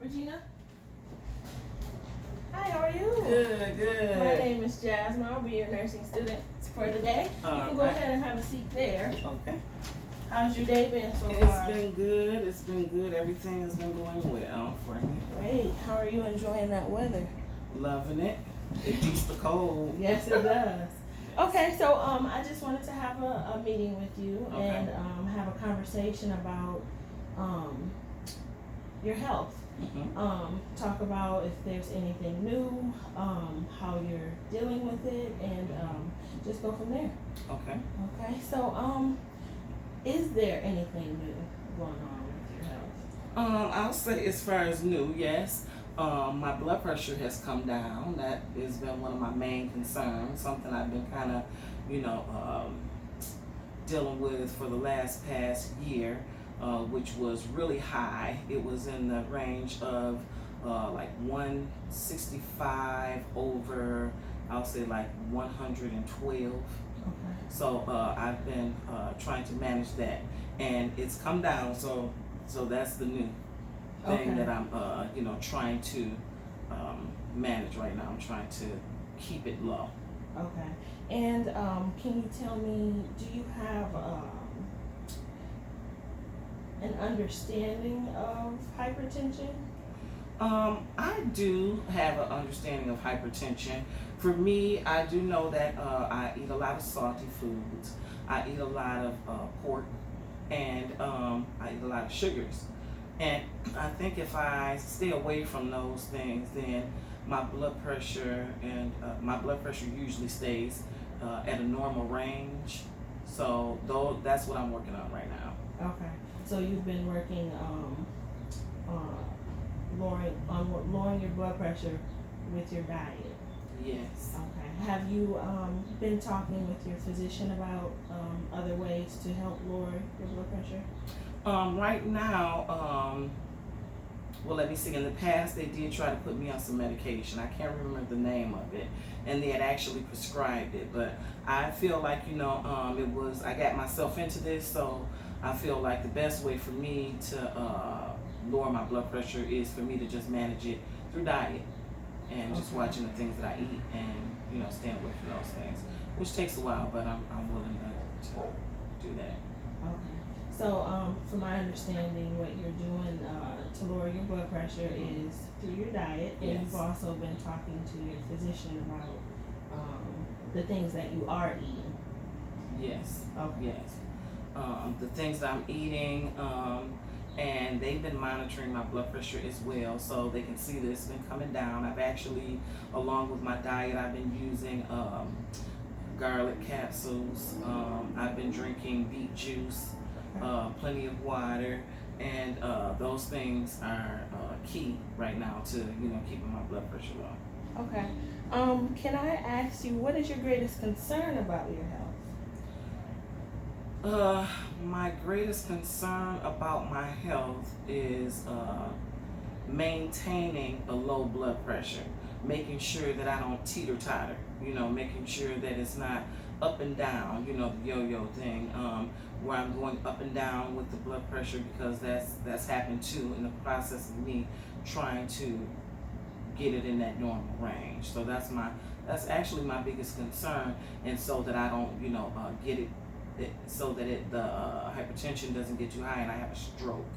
Regina? Hi, how are you? Good, good. My name is Jasmine. I'll be your nursing student for the day. You can go ahead and have a seat there. Okay. How's your day been so It's far? been good. It's been good. Everything has been going well for me. Great. How are you enjoying that weather? Loving it. It beats the cold. Yes, it does. Okay, so I just wanted to have a meeting with you Okay. and have a conversation about your health. Mm-hmm. Talk about if there's anything new, how you're dealing with it, and just go from there. Okay. Okay, so is there anything new going on with your health? I'll say as far as new, yes. My blood pressure has come down. That has been one of my main concerns. Something I've been kind of, dealing with for the past year, which was really high. It was in the range of like 165 over, I'll say like 112. Okay. So I've been trying to manage that, and it's come down. So that's the new thing Okay. that I'm trying to manage right now. I'm trying to keep it low. Okay. And can you tell me, do you have an understanding of hypertension? I do have an understanding of hypertension. For me, I do know that I eat a lot of salty foods. I eat a lot of pork, and I eat a lot of sugars. And I think if I stay away from those things, then my blood pressure usually stays at a normal range. So that's what I'm working on right now. Okay. So you've been working lowering your blood pressure with your diet. Yes. Okay. Have you been talking with your physician about other ways to help lower your blood pressure? Right now, well, let me see. In the past, they did try to put me on some medication. I can't remember the name of it, and they had actually prescribed it. But I feel like I got myself into this, so I feel like the best way for me to lower my blood pressure is for me to just manage it through diet and just watching the things that I eat and staying away from those things, which takes a while, but I'm willing to do that. Okay. So, from my understanding, what you're doing to lower your blood pressure is through your diet, and Yes. you've also been talking to your physician about the things that you are eating. Yes. Okay. Yes. The things that I'm eating, and they've been monitoring my blood pressure as well, so they can see that it's been coming down. I've actually, along with my diet, I've been using garlic capsules. I've been drinking beet juice, plenty of water, and those things are key right now to keeping my blood pressure low. Okay. Can I ask you, what is your greatest concern about your health? My greatest concern about my health is maintaining a low blood pressure, making sure that I don't teeter-totter, making sure that it's not up and down, the yo-yo thing, where I'm going up and down with the blood pressure, because that's happened too in the process of me trying to get it in that normal range. So that's actually my biggest concern, and so that I don't get it so that the hypertension doesn't get too high and I have a stroke,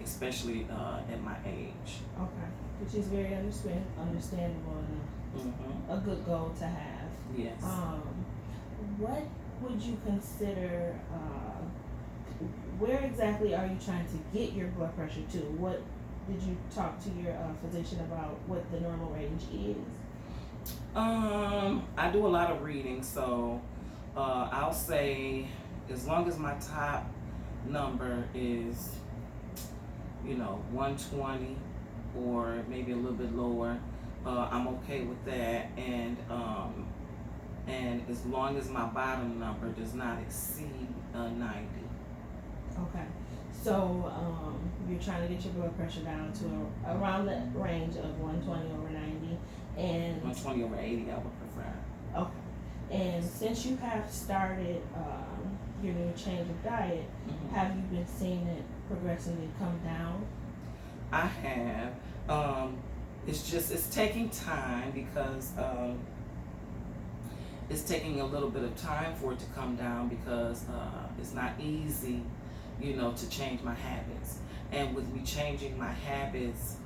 especially at my age. Okay. Which is very understandable and a good goal to have. Yes. What would you consider, where exactly are you trying to get your blood pressure to? What did you talk to your physician about what the normal range is? I do a lot of reading, so I'll say as long as my top number is 120 or maybe a little bit lower, I'm okay with that, and as long as my bottom number does not exceed 90. Okay. So you're trying to get your blood pressure down to around the range of 120 over 90, and 120 over 80 I would prefer. okay. And since you have started your new change of diet, have you been seeing it progressively come down? I have. It's taking time because it's taking a little bit of time for it to come down because it's not easy, to change my habits. And with me changing my habits,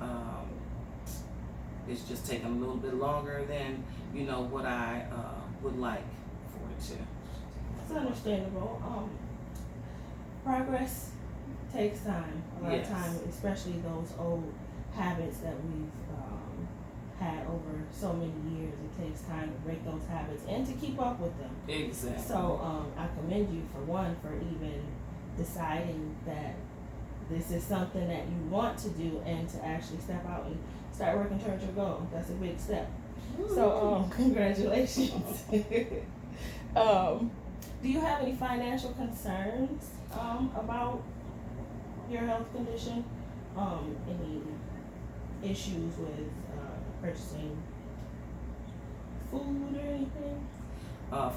it's just taking a little bit longer than what I would like for it to. It's understandable. Progress takes time. A lot of Yes. time, especially those old habits that we've had over so many years. It takes time to break those habits and to keep up with them. Exactly. So I commend you for even deciding that this is something that you want to do and to actually step out and start working towards your goal. That's a big step. So congratulations. Do you have any financial concerns about your health condition? Any issues with purchasing food or anything?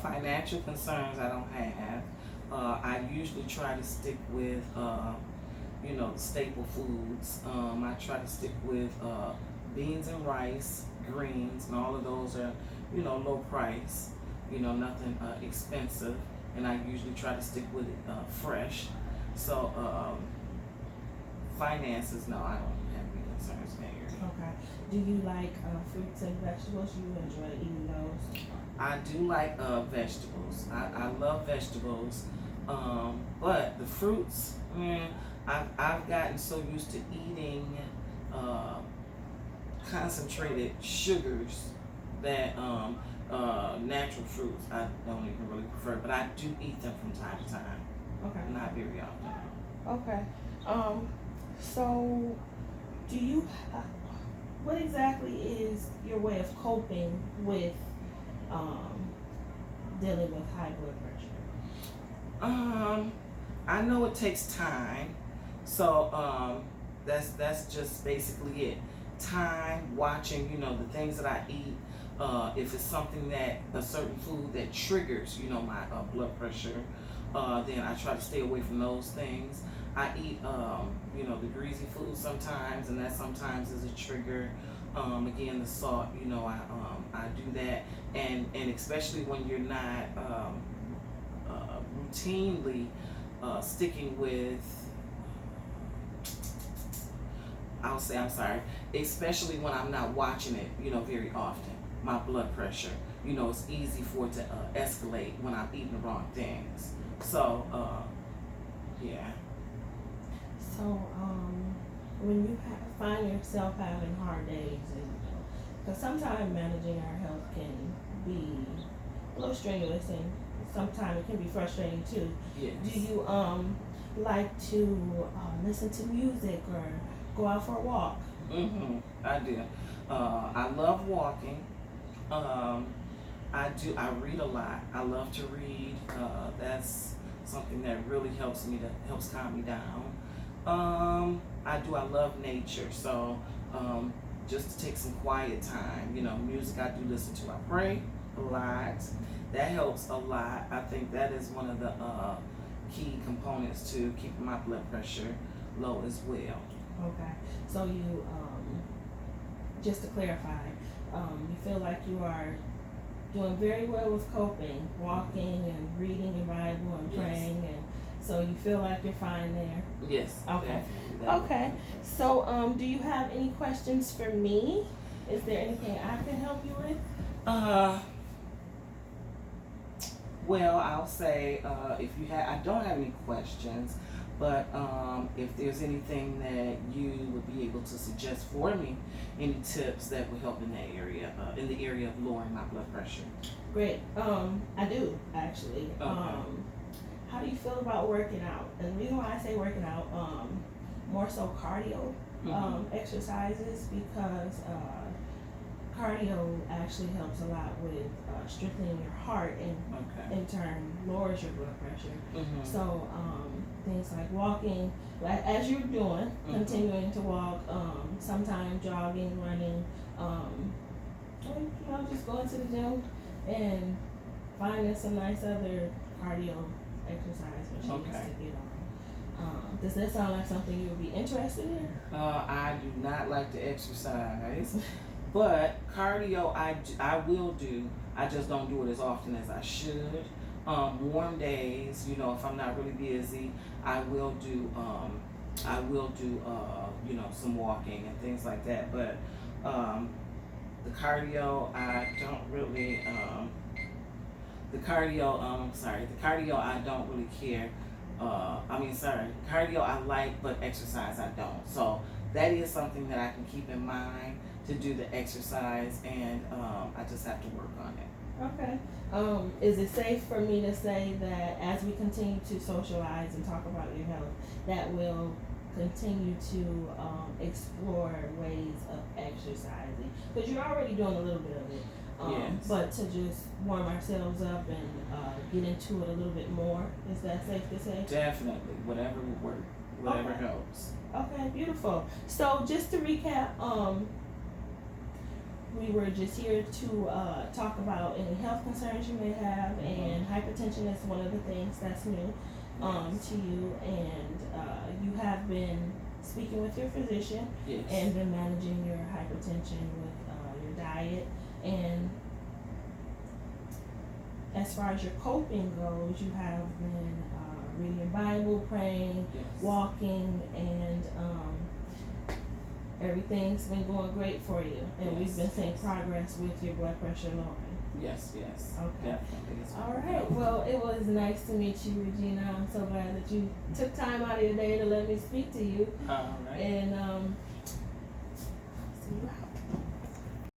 Financial concerns I don't have. I usually try to stick with staple foods. I try to stick with beans and rice, greens, and all of those are low price. Nothing expensive, and I usually try to stick with it fresh. So finances, no, I don't have any concerns in that area. Okay. Do you like fruits and vegetables? You enjoy eating those? I do like vegetables. I love vegetables, but the fruits, I've gotten so used to eating concentrated sugars that natural fruits I don't even really prefer, but I do eat them from time to time. Okay. Not very often. Okay. So do you, what exactly is your way of coping with dealing with high blood pressure? I know it takes time, so that's just basically it. Time, watching, the things that I eat. If it's something that a certain food that triggers, my blood pressure, then I try to stay away from those things. I eat, the greasy food sometimes, and that sometimes is a trigger. Again, the salt, I do that, and especially when you're not routinely sticking with. Especially when I'm not watching it, very often. My blood pressure, it's easy for it to escalate when I'm eating the wrong things. So, yeah. So, when you find yourself having hard days, because sometimes managing our health can be a little strenuous, and sometimes it can be frustrating too. Yes. Do you like to listen to music or go out for a walk? I do. I love walking. I read a lot. I love to read. That's something that really helps calm me down. I love nature. So, just to take some quiet time, music I do listen to. I pray a lot. That helps a lot. I think that is one of the key components to keeping my blood pressure low as well. Okay. So you, just to clarify, you feel like you are doing very well with coping, walking and reading your Bible and Yes. praying, and so you feel like you're fine there. Yes. Okay. Definitely. Okay. So, do you have any questions for me? Is there anything I can help you with? Well, I'll say I don't have any questions, but if there's anything that you would be able to suggest for me, any tips that would help in that area, in the area of lowering my blood pressure. Great. I do actually. Okay. How do you feel about working out? And the reason why I say working out, more so cardio exercises, because cardio actually helps a lot with strengthening your heart, and Okay. in turn lowers your blood pressure. Mhm. So things like walking, as you're doing, continuing to walk, sometimes jogging, running, or, just going to the gym and finding some nice other cardio exercise machines Okay. to get Does that sound like something you would be interested in? I do not like to exercise, but cardio I will do. I just don't do it as often as I should. Warm days, you know, if I'm not really busy, I will do some walking and things like that. But the cardio I don't really the cardio I don't really care. Cardio I like, but exercise I don't. So that is something that I can keep in mind to do the exercise, and I just have to work on it. Okay. Is it safe for me to say that as we continue to socialize and talk about your health, that we'll continue to explore ways of exercising? Because you're already doing a little bit of it. Yes. But to just warm ourselves up and get into it a little bit more, is that safe to say? Definitely. Whatever will work. Whatever Okay. helps. Okay, beautiful. So just to recap, we were just here to talk about any health concerns you may have, and hypertension is one of the things that's new to you, and you have been speaking with your physician Yes. and been managing your hypertension with your diet. And as far as your coping goes, you have been reading your Bible, praying, Yes. walking, and everything's been going great for you. And we've been seeing progress with your blood pressure lowering. Yes. Okay. Definitely. It's All right. Well, it was nice to meet you, Regina. I'm so glad that you took time out of your day to let me speak to you. All right. And